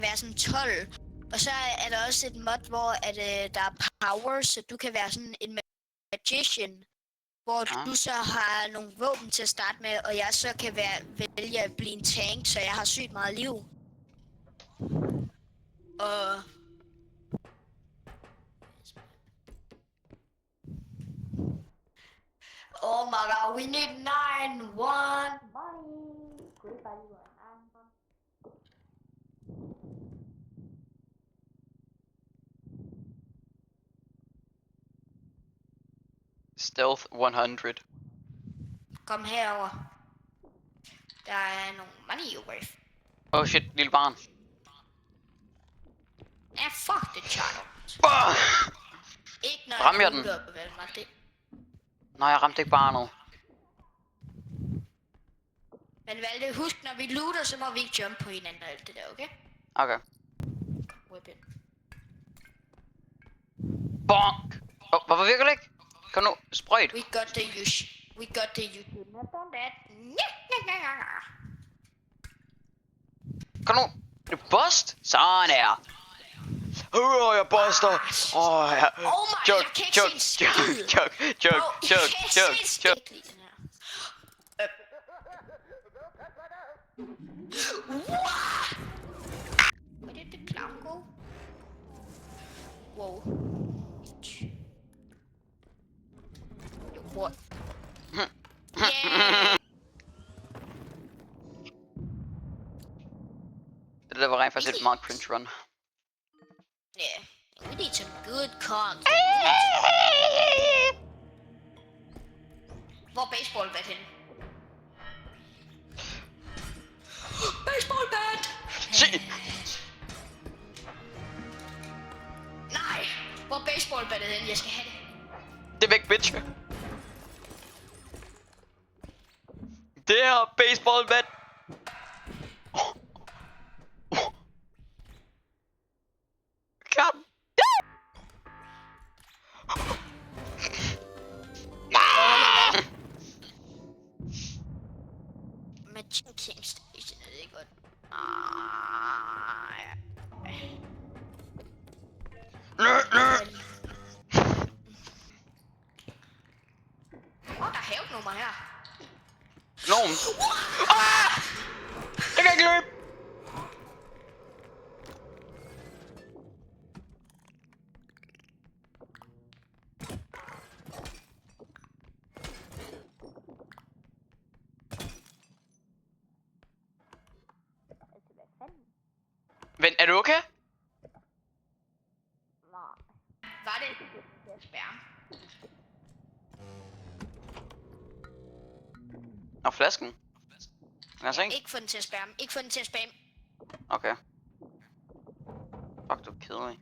være sådan 12. Og så er der også et mod, hvor at, der er power, så du kan være sådan en magician. Hvor du så har nogle våben til at starte med, og jeg så kan vælge at blive en tank, så jeg har sygt meget liv. Og... Oh my god, we need 9-1. Stealth 100. Kom herover. Der er nogle money worth. Oh shit, lille barn. Ja, fuck det, Charlotte. Ikke når Rammer jeg den? Vel, mig det. Nej, jeg ramte ikke barnet. Men Valde, husk, når vi looter, så må vi ikke jump på hinanden og alt det der, okay? Okay. Weapon. Bonk! Hvorfor virker det ikke? Kom nu, sprøjt. We got the use. We got the use. Kom nu. Du bust? Sådan er. Jeg buster. Ja. Oh my, jeg kan ikke se en skid. Chug. Where did the clown go? Whoa. What? Yeah. Det der var rent faktisk et meget cringe run. Yeah, we need some good content. Hvor er baseballbat henne? Baseballbat! Se! Nej! Hvor er baseballbattet henne? Jeg skal have det. Det er væk, bitch. Det her baseballbat. Kom. Machine King Station, er det ikke godt? Der er havenummer her. Nogen. Jeg kan ikke løbe. Vent, er du okay? Nej. Var det spærm? Og flasken. Kan jeg Ikke få den til at spærme. Ikke få den til at spærme. Okay. Fuck, du er kedelig.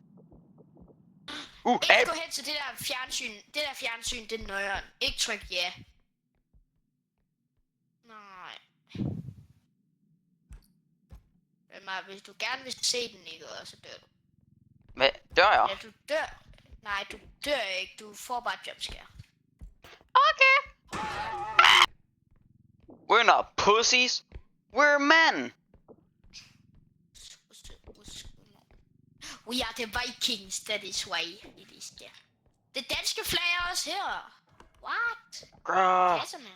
Ikke gå hen til det der fjernsyn. Det der fjernsyn, det er nøjeren. Ikke tryk ja. Nej. Men hvis du gerne vil se den, ikke, så dør du. Hvad? Dør jeg? Ja, du dør. Nej, du dør ikke. Du får bare jumpscare. Okay. We're not pussies. We're men. We are the Vikings, that is why it is there. Det danske flag er også her. What? Passer med.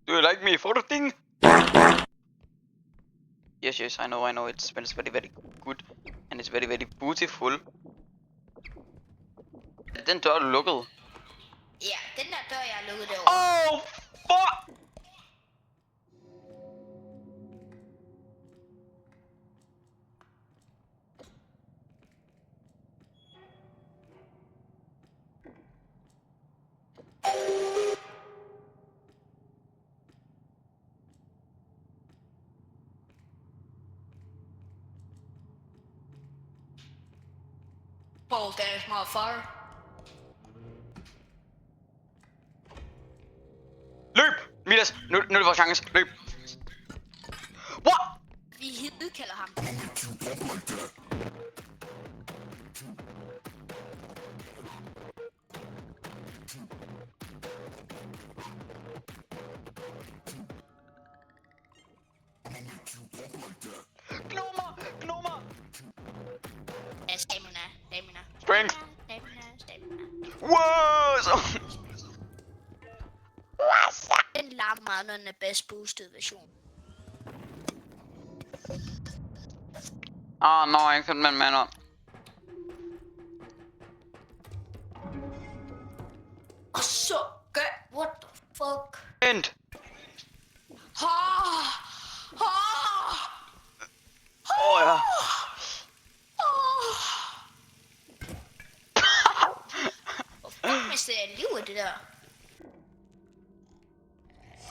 Do you like me for the thing? Yes, I know. It smells very, very good. And it's very, very beautiful. Den dør er lukket. Ja, den der dør, jeg har lukket derovre. Oh, fuck! Ball dash, motherfucker. Løb! Midas, nu er det vores chance. Løb! What? Vi hidkalder ham. person. Den larmer, når den er bedst boosted version. No, jeg kan med mig. Og så gør, what the fuck? Vent. Ja. Hvor mister jeg liv af det der?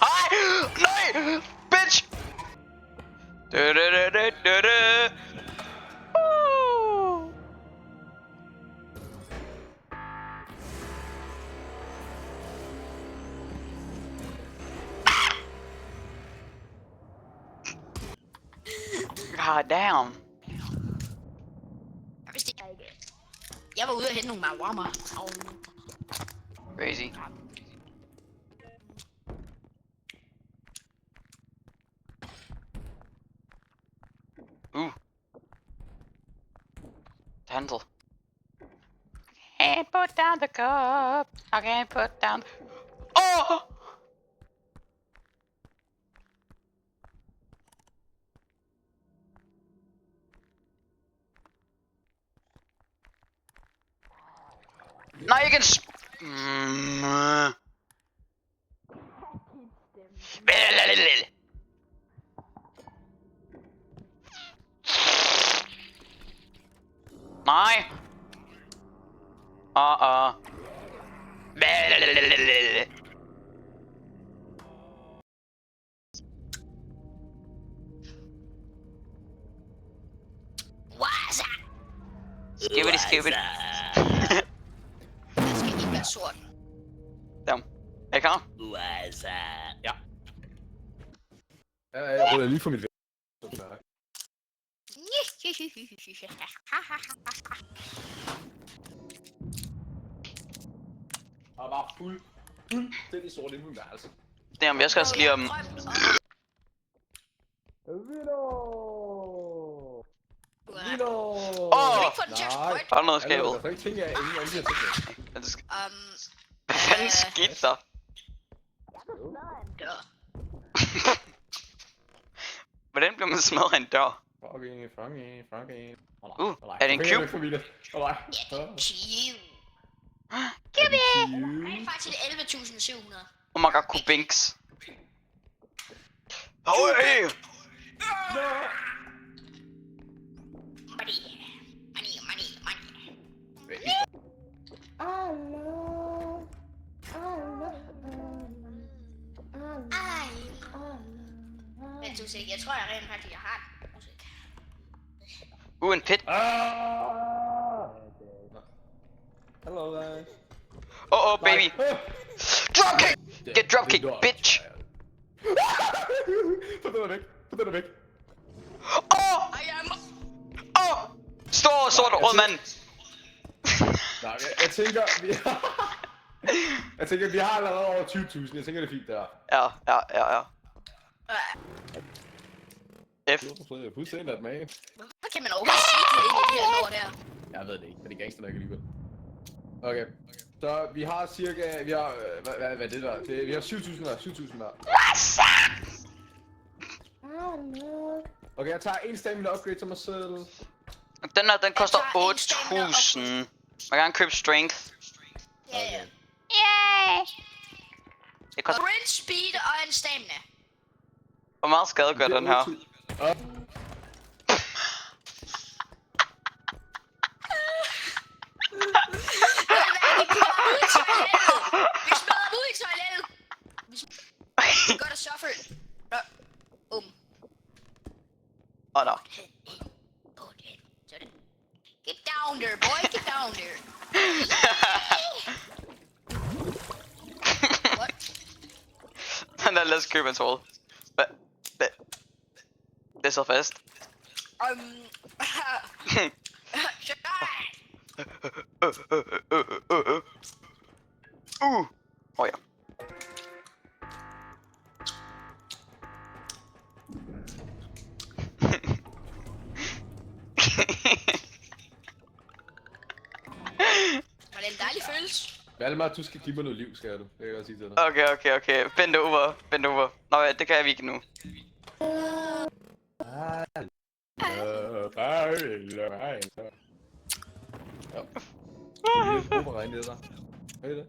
Hej! Nej! Bitch! God damn. Jeg vidste ikke. Jeg var ude og hente nogle marwama. Crazy. Handle. Can't put down the cup. I can't put down. Oh! Nej, jeg kan Nej. Wasa! Skibidi skibidi. Den skal ikke være sort. Damn. Er I klar? Wasa. Ja. Jeg ruller lige for mit Og bare fuldstændig sort inde på mit værelse. Damn, jeg skal også lige om... Vino! Har du noget skabet? Jeg kan ikke tænke, at ingen af de her ting. Hvad fanden skete der? Hvordan blev man smadret af en dør? Froggy. Er det en cube? Giv det! Det er faktisk 11.700. Oh my god, kubinks. Hey! Money. Vent du sig, jeg tror jeg rent faktisk, jeg har den musik. En pit. Hello guys. Oh, baby. Dropkick! Get dropkick, bitch! Put den væk. Stor sort rød mand. Nej, jeg tænker, vi har allerede over 20.000. Jeg tænker, det er fint der. Ja. F. Fuldstændig at mage. Hvorfor kan man overhovedet sige det ind i de her lort der? Jeg ved det ikke, men det er gangster nok alligevel. Okay. Så vi har cirka, hvad er det der? Vi har 7.000 der. Okay, jeg tager en stamina upgrade til mig selv. Den her, den koster 8.000. Man kan gerne købe strength. Ja. Yay! Det koster... Sprint, speed og en stamina. Hvor meget skade gør den her? Vi smadrer ud i toilettet. Vi gotta suffer. No. Get down there, boy. Get down there. What? Lad os købe en tråd. Det er så fast. Ja. Var det en dejlig følelse? Valmar, du skal give mig noget liv, skal du. Det kan jeg godt sige til dig. Okay. Bend over. Nå ja, det kan jeg ikke nu. Ja. Det er regn ned der. Hør I det?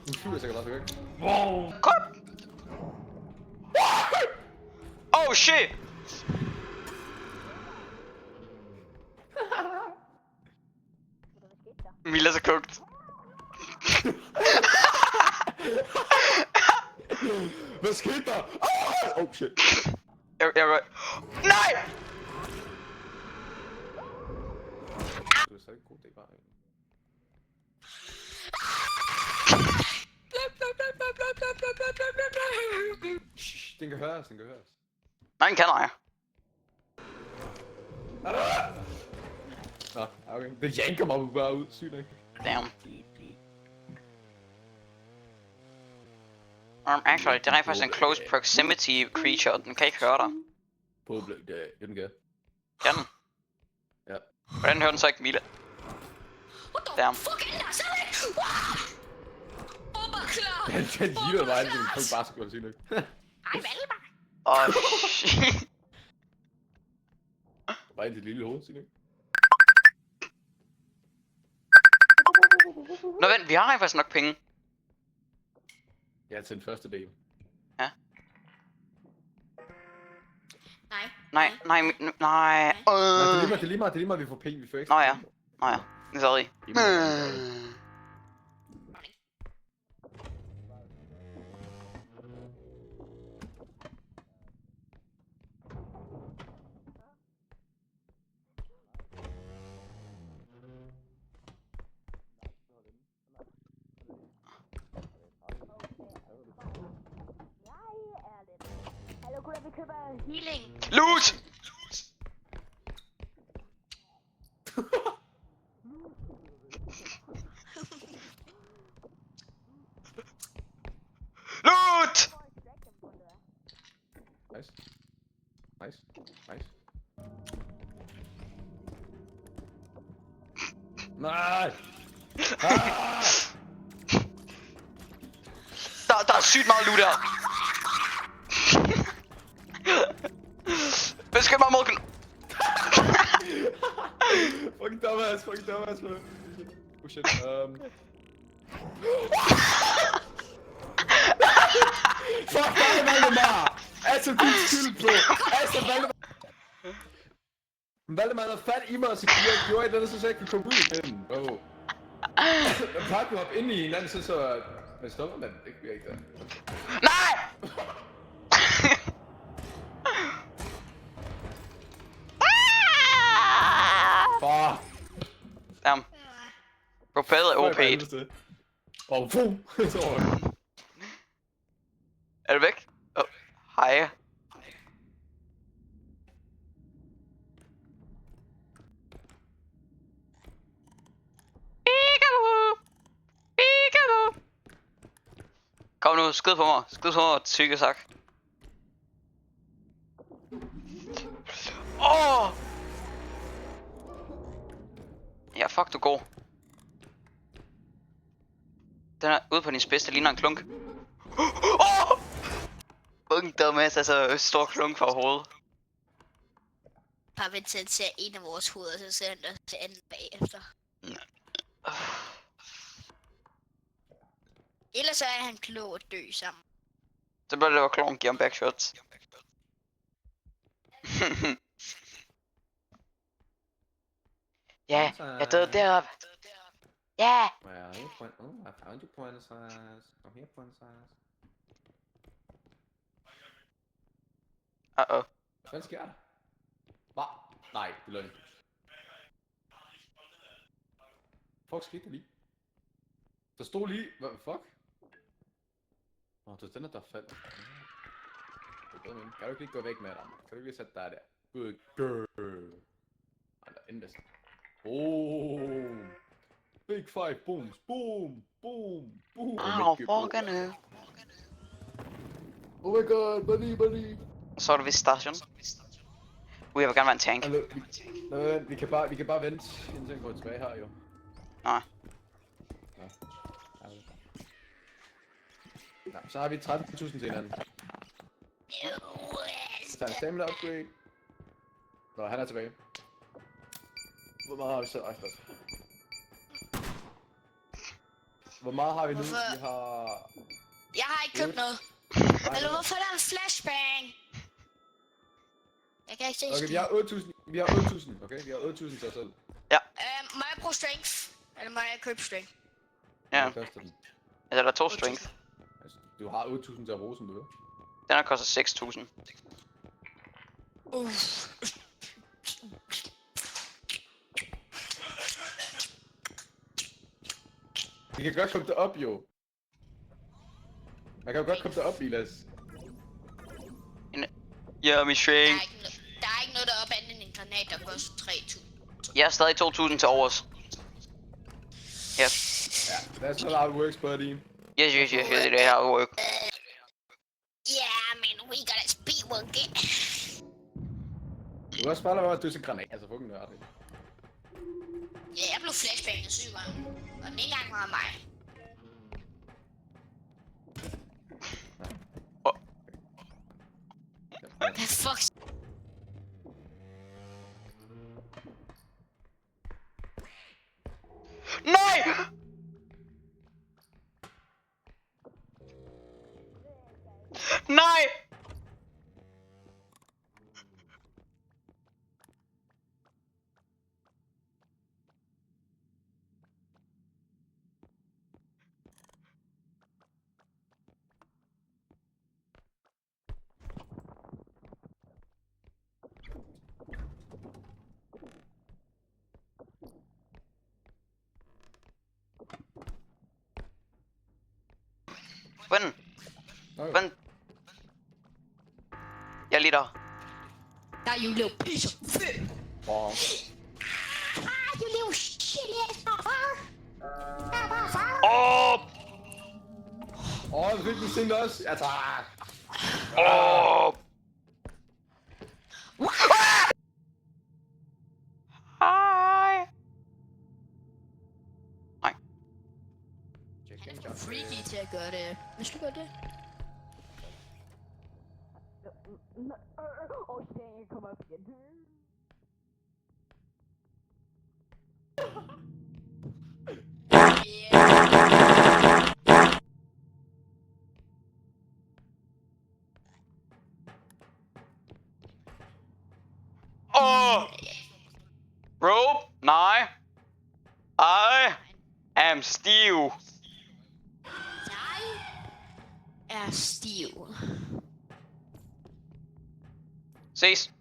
Nu flyver jeg sikkert også væk. Wow! Kom! Oh shit! Mila så kogt. Hvad skete der? Oh shit. Jeg nej! Du er så ikke god, det er bare... Shh, den kan høres, den kan høres. Nej, den kan jeg. Nå, okay. Det janker mig bare ud, sygt ikke? Damn. Actually, det er rent faktisk en close proximity creature, den kan ikke høre dig. Det den kan. Kan den? Ja. Hvordan hører den så ikke Mila? Damn. Den ligner mig, det er en basketball, sygt ikke? Åh, shit. Bare ind til lille hoved, sygt ikke? Nå vent, vi har rent faktisk nok penge. Ja, til den første del. Ja. Nej. Nej. Nej, det er lige meget, vi får penge, vi får ekstra. Nå ja. Sorry. Healing. Loot! Loot! Nice. Nej! Der er sygt meget loot her. Beskyt mig mod Fucking dumbass, man. Oh shit, Fuck dig, Valdemar! Altså, din skyld, bro! Altså, Valdemar! Valdemar havde fat i mig, og så gjorde jeg det, så jeg ikke kunne komme ud igen, bro. Jeg plejer at hoppe ind i hinanden, så... Men stopper man, det bliver ikke der. nej! Fuck! Damn. Propellet er OP'd. Og fu! Så var det. Er du væk? Åh, hej. Kom nu, skyd på mig, tykke-sak. Åh! Ja, fuck, du er god. Den er ude på din spids, der ligner en klunk. Åh! Fucking dumbass, altså stor klunk for hovedet. Bare vent til at se en af vores hoveder, så ser han der til anden bagefter. Ellers er han klog at dø sammen. Så bør det være kloven, giver ham backshots. Ja, jeg døde deroppe. Ja! Where are you, I found you, Princess. I'm here, Princess. Uh-oh. Hvad sker der? Hvad? Nej, det er løgn. Fuck, skete der lige? Der stod lige... Hvad fuck? Åh, det er den der faldt. Kan du ikke lige gå væk med dig? Kan du ikke lige sætte dig der? Good girl. Ej, der er endelig. Boom! Big five, boom, boom, boom, boom. Au, fuckerne. Oh my god, buddy. Så er det vist station. Jeg vil gerne være en tank. Vi kan bare vente, indtil han går tilbage her jo. Nej. Nej, så har vi 13.000 til hinanden. Så tager en stamina upgrade. Nå, han er tilbage. Hvor meget har vi så? Ej, flot. Hvor meget har vi nu? Hvorfor? Vi har... Jeg har ikke købt noget. Eller hvorfor er der en flashbang? Jeg kan ikke se Okay, vi har 8.000. Vi har 8.000, okay? Vi har 8.000 til os selv. Må jeg bruge strength? Eller må jeg købe strength? Ja. Hvad koster den? Altså, der er 2 strength. Altså, du har 8.000 til at bruge, som du vil. Den her koster 6.000. Vi kan godt komme derop, jo. Man kan jo godt komme derop, Vilas. Ja, min shrink. Der er ikke noget deroppe andet end en granat, der koster 3.000. Jeg har stadig 2.000 til overs. Yes. Ja, that's not how it works, buddy. Yes, det er how it work. Yeah, man, we gotta speedrun it. Du kan også bare lade være at døse granat, altså fucking nørd. Ja, jeg blev flashbanget 7 gange. Og den ene gang var mig. Hvad fuck? Nej! Nej! Vent. Okay. Vent. Jeg er lige der. Der er you little piece of shit. Wow. You little shit ass motherfucker. Åh! Åh, fik du sendt også? Ja, tak. Åh! Hej! Nej. Han er for freaky til at gøre det. Hvis du gør det. Åh! Rope? Nej. I am stiv. Jeg er stiv. Ses.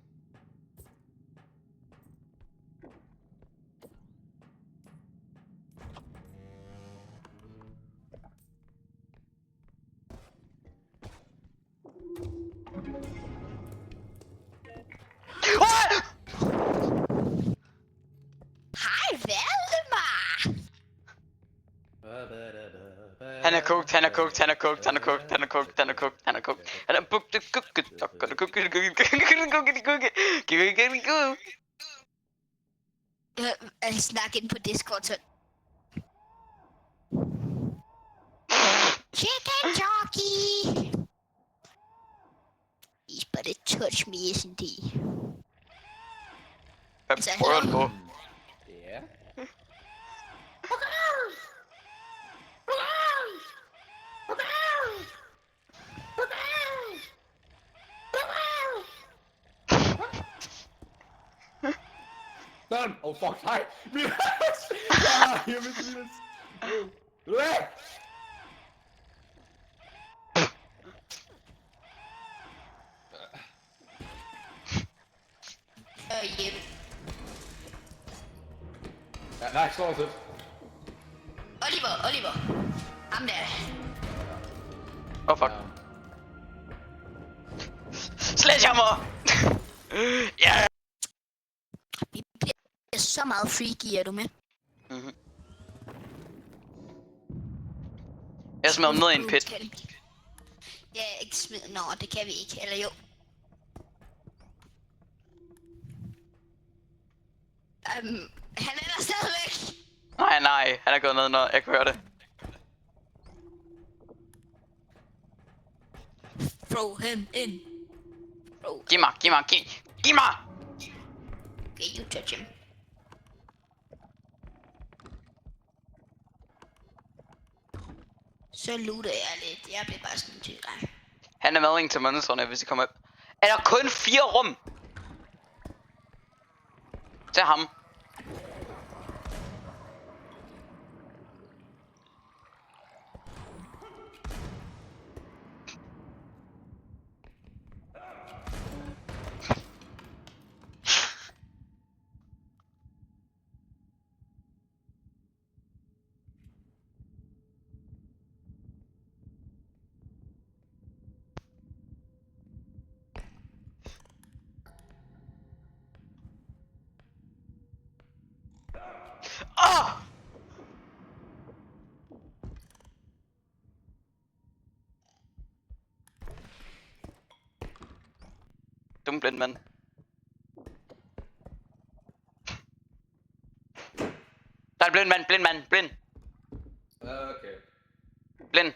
Hej, Valdemar! Han er kogt, han er kogt, han er kogt, han er kogt, han er kogt, han er kogt, han er kogt. Han er bugt, Jeg snakker ind på Discord, så... Chicken jockey! He's but a touch me, isn't he? Hvad prøver du på? Ja. Sådan! Oh fuck, nej! Vilas! Ja, jeg vil Vilas! Hvad? Hjælp. Ja, nej, slå os lidt. Oliver! Ham der. Oh fuck. Sledgehammer! Ja! Vi bliver så meget freaky, er du med? Mhm. Jeg smed ned i en pit. Ja, ikke smid. Nå, det kan vi ikke. Eller jo. Han er der stadigvæk. Nej, han er gået ned, når jeg kan høre det. Throw him in. Giv mig. Giv mig! Okay, you touch him. Så looter jeg lidt. Jeg bliver bare sådan til dig. Han er mading til monstrene, hvis de kommer op. Er der kun 4 rum? Til ham. Ah! Dum blind mand. Der er en blind. Okay. Blind.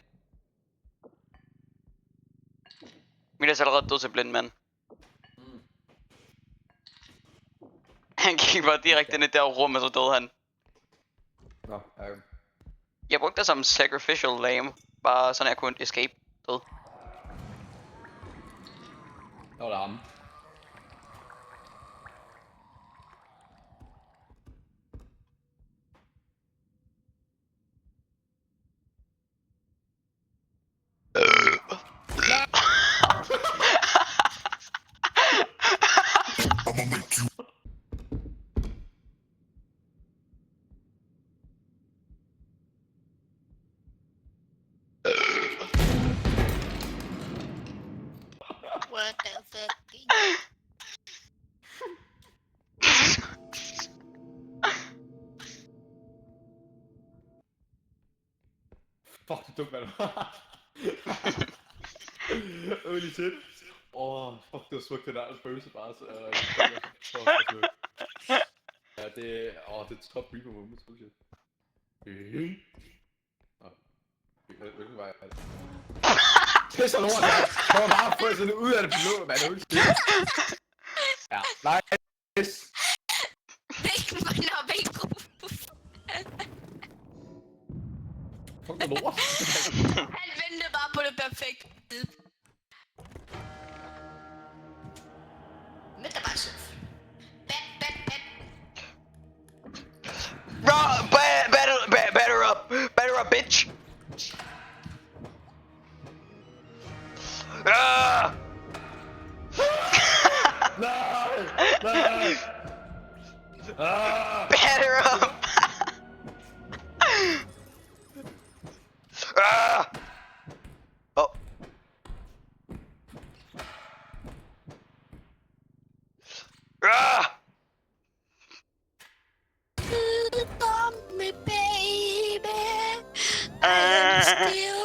Midas er allerede død til blind mand. Han gik bare direkte ind i der rum, og så døde han. Nå, okay. Jeg brugte det som sacrificial lamb, bare sådan jeg kunne escape død. Der var der ham. What the fuck? Fuck, det er dumt, mand. Holy shit. Fuck, det var smukt, det der spøgelse bare. Ja, det er... det er top Reaper moment, holy shit. Hvilken vej er det? Det er så lort, mand. Jeg var bare få sådan ud af det blå, mand. Holy shit. Ja, nice. Fuck, det er lort. Han ventede bare på det perfekte. Men der bare sådan. Bat. Batter up, bitch! Ah! Nej! Batter up! Ah! Oh. Ah! Me, baby. I am still